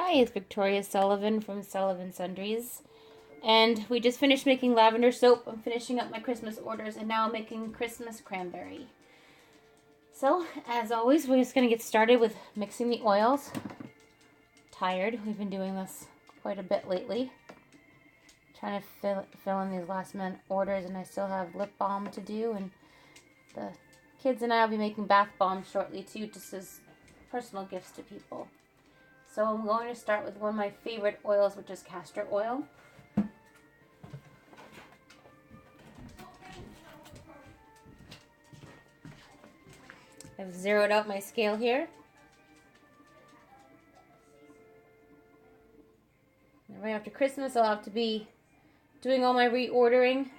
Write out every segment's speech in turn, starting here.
Hi, it's Victoria Sullivan from Sullivan Sundries. And we just finished making lavender soap. I'm finishing up my Christmas orders and now I'm making Christmas cranberry. So, as always, we're just going to get started with mixing the oils. Tired. We've been doing this quite a bit lately. Trying to fill in these last minute orders, and I still have lip balm to do, and the kids and I will be making bath bombs shortly too, just as personal gifts to people. So I'm going to start with one of my favorite oils, which is castor oil. I've zeroed out my scale here. And right after Christmas, I'll have to be doing all my reordering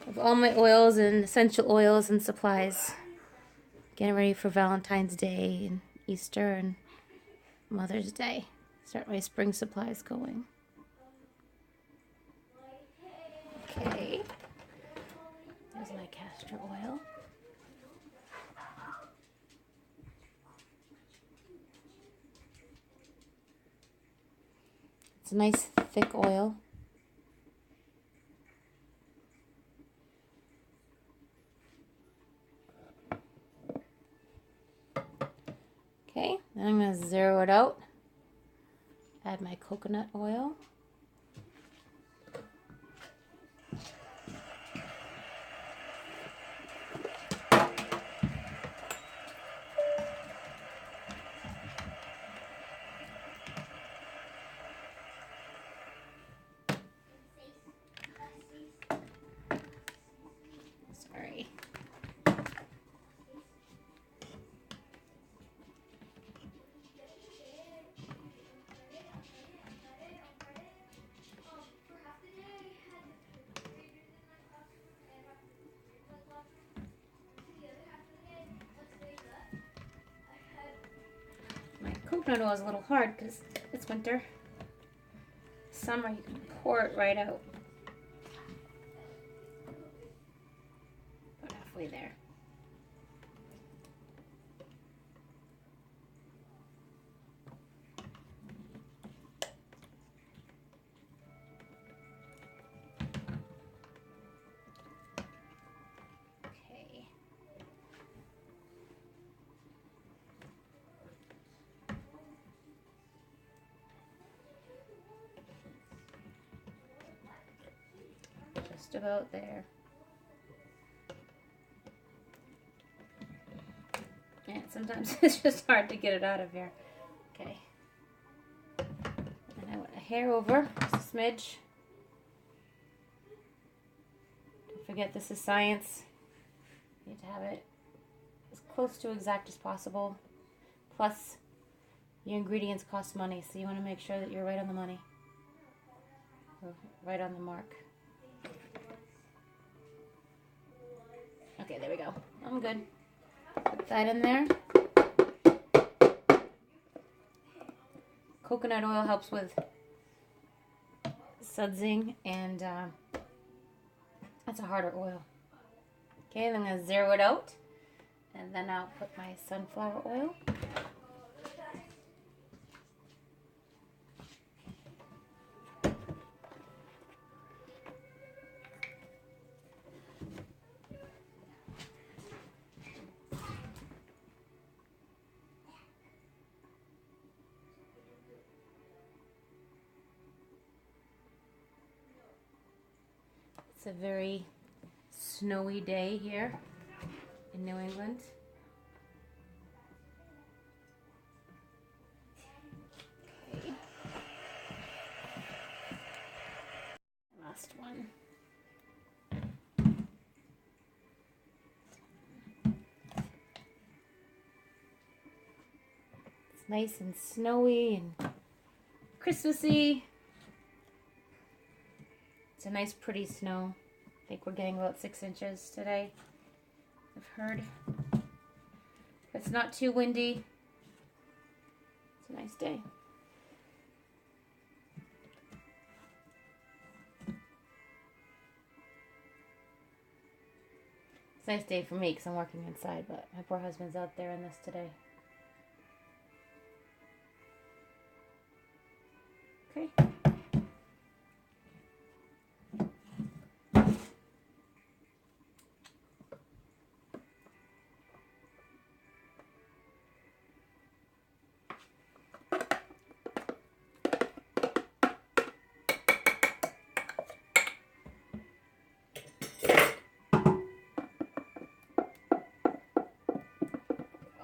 of all my oils and essential oils and supplies. Getting ready for Valentine's Day and Easter and Mother's Day. Start my spring supplies going. Okay. There's my castor oil. It's a nice thick oil. Okay, then I'm going to zero it out. Add my coconut oil. Sorry. My coconut oil is a little hard because it's winter. Summer, you can pour it right out. About halfway there. Okay. Just about there. And sometimes it's just hard to get it out of here. Okay. And I went a hair over, just a smidge. Don't forget, this is science. You need to have it as close to exact as possible. Plus, your ingredients cost money, so you want to make sure that you're right on the money. Or right on the mark. Okay, there we go. I'm good. Put that in there. Coconut oil helps with sudsing, and that's a harder oil. Okay, then I'm going to zero it out, and then I'll put my sunflower oil. It's a very snowy day here in New England. Okay. Last one. It's nice and snowy and Christmassy. It's a nice pretty snow. I think we're getting about 6 inches today, I've heard. It's not too windy. It's a nice day. It's a nice day for me because I'm working inside, but my poor husband's out there in this today. Okay.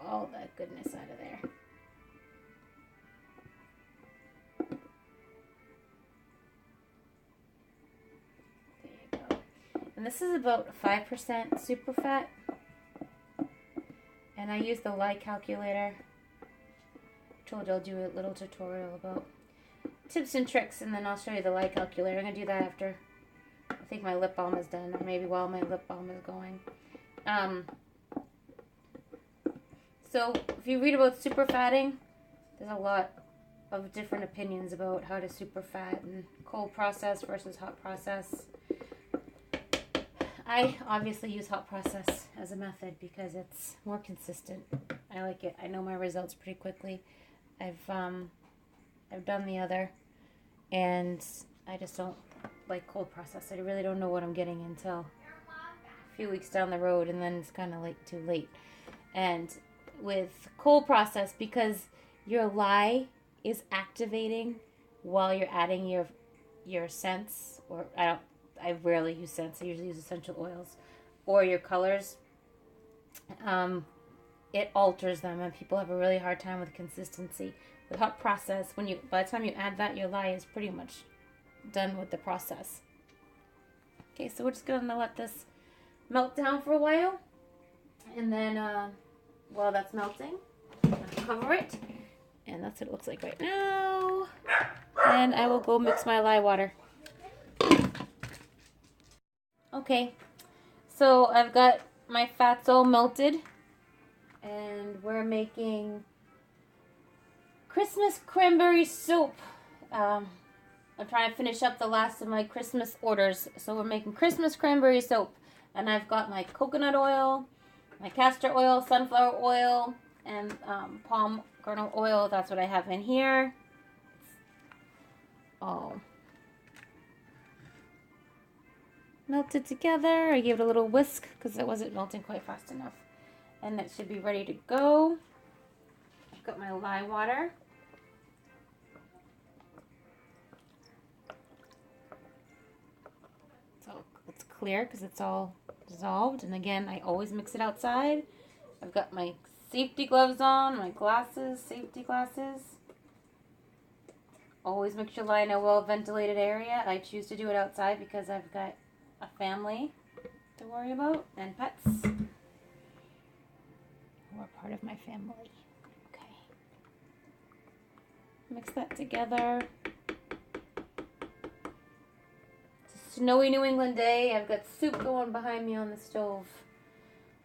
All that goodness out of there. There you go. And this is about 5% super fat. And I use the lye calculator. I told you I'll do a little tutorial about tips and tricks, and then I'll show you the lye calculator. I'm going to do that after I think my lip balm is done, or maybe while my lip balm is going. So if you read about super fatting, there's a lot of different opinions about how to super fat and cold process versus hot process. I obviously use hot process as a method because it's more consistent. I like it. I know my results pretty quickly. I've done the other, and I just don't like cold process. I really don't know what I'm getting until a few weeks down the road, and then it's kind of like too late. And with cold process, because your lye is activating while you're adding your scents, or I rarely use scents. I usually use essential oils or your colors. It alters them, and people have a really hard time with consistency. With hot process, by the time you add that, your lye is pretty much done with the process. Okay, so we're just gonna let this melt down for a while, and then while that's melting, I'll cover it, and that's what it looks like right now. And I will go mix my lye water. Okay, so I've got my fats all melted, and we're making Christmas cranberry soap. I'm trying to finish up the last of my Christmas orders, so we're making Christmas cranberry soap, and I've got my coconut oil, my castor oil, sunflower oil, and palm kernel oil. That's what I have in here. All melted together. I gave it a little whisk because it wasn't melting quite fast enough. And that should be ready to go. I've got my lye water. So it's clear because it's all dissolved. And again, I always mix it outside. I've got my safety gloves on, my glasses, safety glasses. Always mix your lye in a well-ventilated area. I choose to do it outside because I've got a family to worry about and pets who are part of my family. Okay. Mix that together. It's a snowy New England day. I've got soup going behind me on the stove.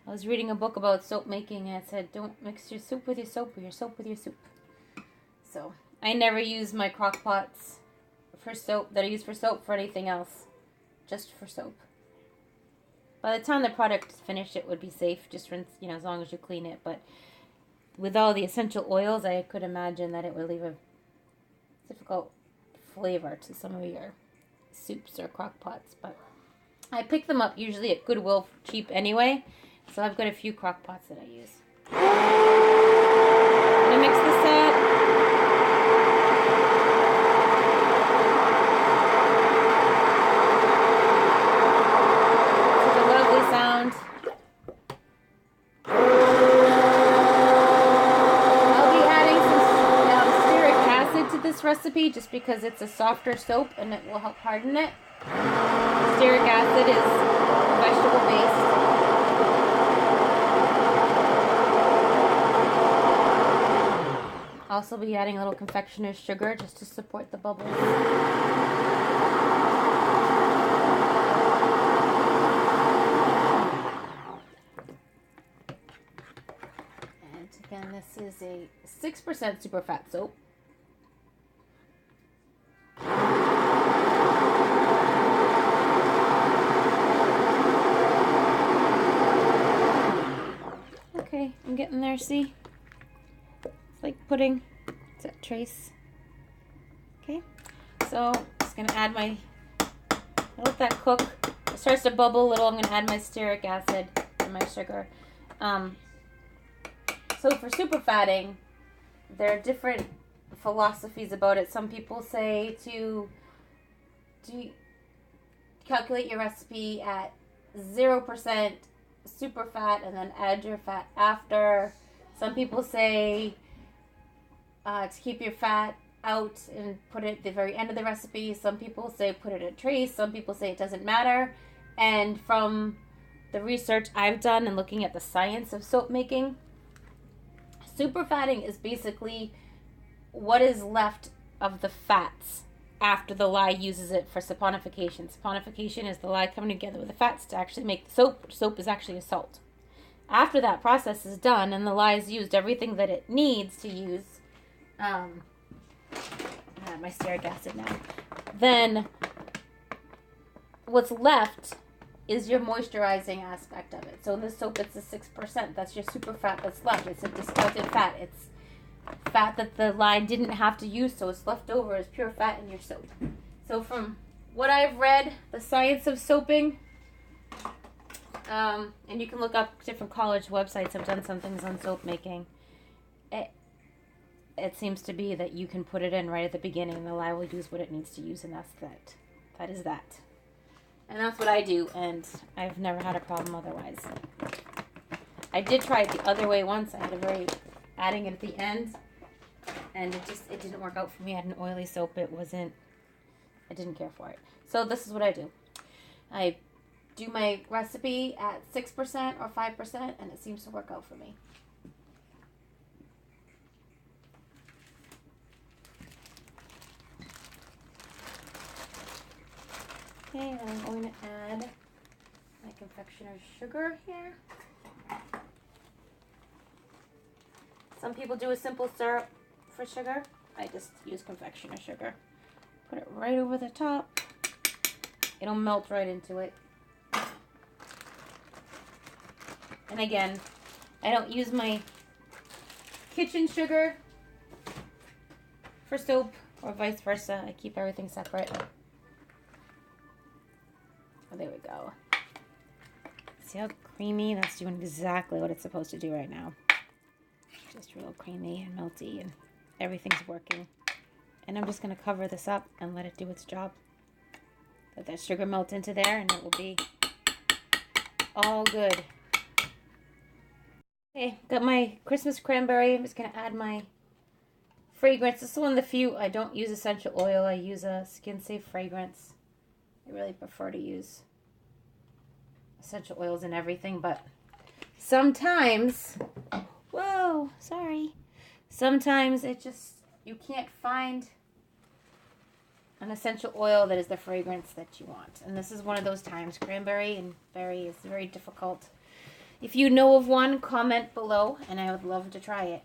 I was reading a book about soap making, and it said don't mix your soup with your soap or your soap with your soup. So I never use my crock pots for soap that I use for soap for anything else. Just for soap. By the time the product is finished, it would be safe. Just rinse, as long as you clean it. But with all the essential oils, I could imagine that it would leave a difficult flavor to some of your soups or crock pots. But I pick them up usually at Goodwill cheap anyway. So I've got a few crock pots that I use. I'm going to mix this up. Sound. I'll be adding some stearic acid to this recipe just because it's a softer soap and it will help harden it. Stearic acid is vegetable based. I'll also be adding a little confectioner's sugar just to support the bubbles. Again, this is a 6% super fat soap. Okay, I'm getting there, see? It's like pudding. It's that trace. Okay, So I'm just going to add my, let that cook. It starts to bubble a little. I'm going to add my stearic acid and my sugar. So for super fatting, there are different philosophies about it. Some people say to calculate your recipe at 0% super fat and then add your fat after. Some people say to keep your fat out and put it at the very end of the recipe. Some people say put it at trace. Some people say it doesn't matter. And from the research I've done and looking at the science of soap making, super fatting is basically what is left of the fats after the lye uses it for saponification. Saponification is the lye coming together with the fats to actually make the soap. Soap is actually a salt. After that process is done and the lye has used everything that it needs to use, I have my stearic acid now, then what's left is your moisturizing aspect of it. So in this soap, it's a 6%. That's your super fat that's left. It's a discounted fat. It's fat that the lye didn't have to use, so it's left over as pure fat in your soap. So from what I've read, the science of soaping, and you can look up different college websites have done some things on soap making. It seems to be that you can put it in right at the beginning. The lye will use what it needs to use, and that's that. That is that. And that's what I do, and I've never had a problem otherwise. I did try it the other way once. I had adding it at the end, and it didn't work out for me. I had an oily soap. I didn't care for it. So this is what I do. I do my recipe at 6% or 5%, and it seems to work out for me. Okay, I'm going to add my confectioner's sugar here. Some people do a simple syrup for sugar. I just use confectioner's sugar. Put it right over the top. It'll melt right into it. And again, I don't use my kitchen sugar for soap or vice versa. I keep everything separate. Oh, there we go. See how creamy? That's doing exactly what it's supposed to do right now. Just real creamy and melty, and everything's working. And I'm just going to cover this up and let it do its job. Let that sugar melt into there, and it will be all good. Okay, got my Christmas cranberry. I'm just going to add my fragrance. This is one of the few I don't use essential oil. I use a skin-safe fragrance. I really prefer to use essential oils in everything, but sometimes, whoa, sorry. Sometimes you can't find an essential oil that is the fragrance that you want. And this is one of those times. Cranberry and berry is very difficult. If you know of one, comment below, and I would love to try it.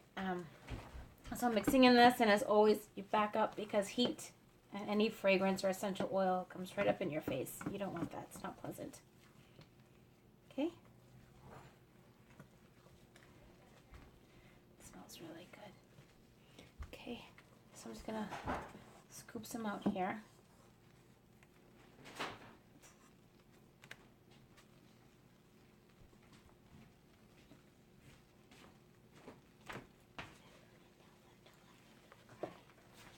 So I'm mixing in this, and as always, you back up because heat and any fragrance or essential oil comes right up in your face. You don't want that. It's not pleasant. Okay. It smells really good. Okay. So I'm just going to scoop some out here.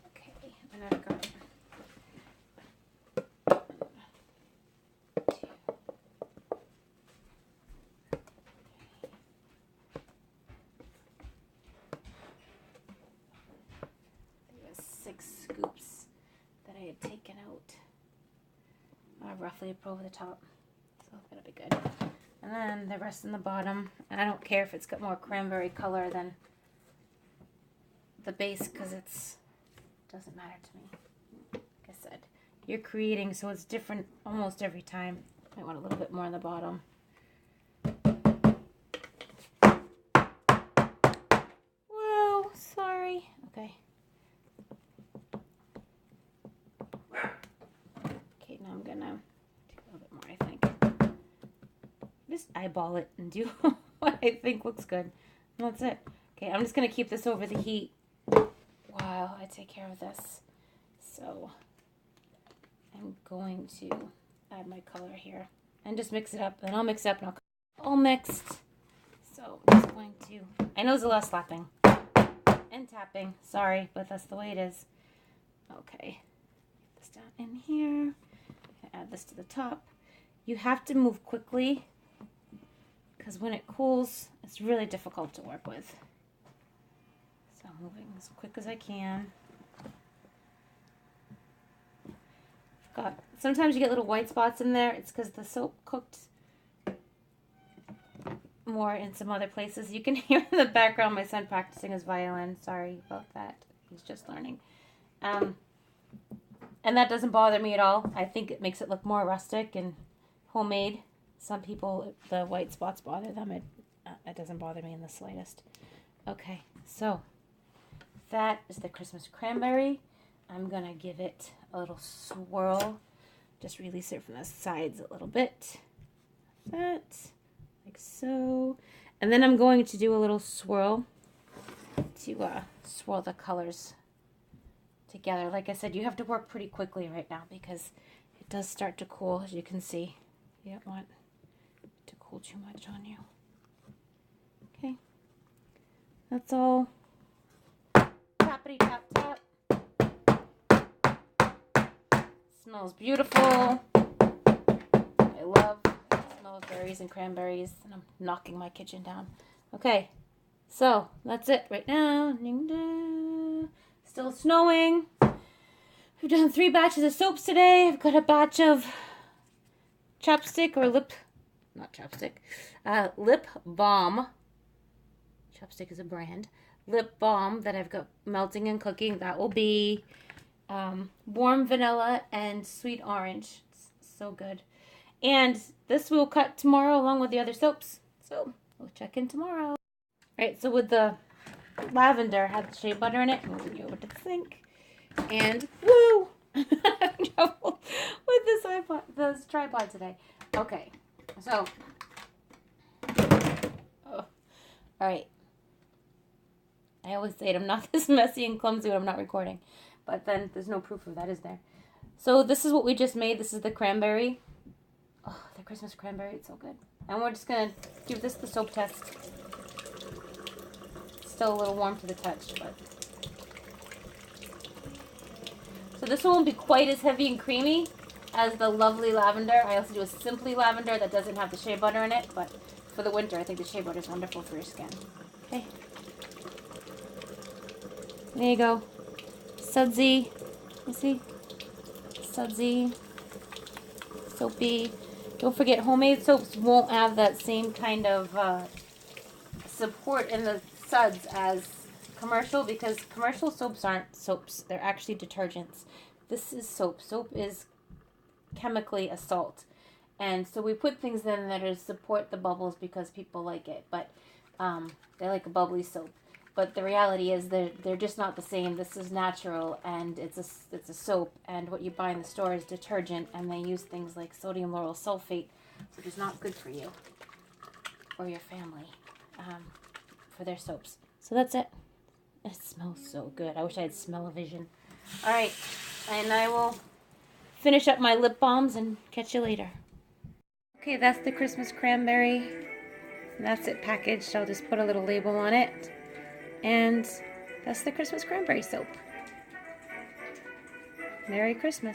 Okay. And I've got scoops that I had taken out, roughly up over the top, so that'll be good. And then the rest in the bottom, and I don't care if it's got more cranberry color than the base because doesn't matter to me. Like I said, you're creating, so it's different almost every time. I want a little bit more on the bottom. Whoa, sorry. Okay. Now I'm gonna do a little bit more, I think. Just eyeball it and do what I think looks good. And that's it. Okay, I'm just gonna keep this over the heat while I take care of this. So I'm going to add my color here and just mix it up. And I'll mix it up and I'll all mixed. So I'm just going to, I know it's a lot of slapping and tapping. Sorry, but that's the way it is. Okay, get this down in here. Add this to the top. You have to move quickly because when it cools, it's really difficult to work with. So I'm moving as quick as I can. Sometimes you get little white spots in there. It's because the soap cooked more in some other places. You can hear in the background my son practicing his violin. Sorry about that. He's just learning. And that doesn't bother me at all. I think it makes it look more rustic and homemade. Some people, the white spots bother them. It doesn't bother me in the slightest. Okay, so that is the Christmas cranberry. I'm going to give it a little swirl. Just release it from the sides a little bit. That, like so. And then I'm going to do a little swirl to swirl the colors together. Like I said, you have to work pretty quickly right now because it does start to cool, as you can see. You don't want it to cool too much on you. Okay. That's all. Tappity tap tap. Smells beautiful. I love the smell of berries and cranberries, and I'm knocking my kitchen down. Okay, so that's it right now. Still snowing. We've done 3 batches of soaps today. I've got a batch of chapstick or lip balm. Chapstick is a brand. Lip balm that I've got melting and cooking. That will be warm vanilla and sweet orange. It's so good. And this we'll cut tomorrow along with the other soaps. So we'll check in tomorrow. All right, so with the lavender, had shea butter in it. Moving you over to the sink. And woo! I'm having trouble with this tripod today. Okay, so all right. I always say it, I'm not this messy and clumsy when I'm not recording. But then there's no proof of that, is there? So this is what we just made. This is the cranberry. Oh, the Christmas cranberry. It's so good. And we're just going to give this the soap test. It's still a little warm to the touch, but... So this one won't be quite as heavy and creamy as the lovely lavender. I also do a simply lavender that doesn't have the shea butter in it. But for the winter, I think the shea butter is wonderful for your skin. Okay. There you go. Sudsy, you see? Sudsy, soapy. Don't forget, homemade soaps won't have that same kind of support in the suds as commercial, because commercial soaps aren't soaps. They're actually detergents. This is soap. Soap is chemically a salt. And so we put things in that support the bubbles because people like it. But they like a bubbly soap. But the reality is they're just not the same. This is natural, and it's a soap, and what you buy in the store is detergent, and they use things like sodium lauryl sulfate, which is not good for you or your family for their soaps. So that's it. It smells so good. I wish I had smell-o-vision. All right, and I will finish up my lip balms and catch you later. Okay, that's the Christmas cranberry. And that's it packaged. I'll just put a little label on it. And that's the Christmas cranberry soap. Merry Christmas.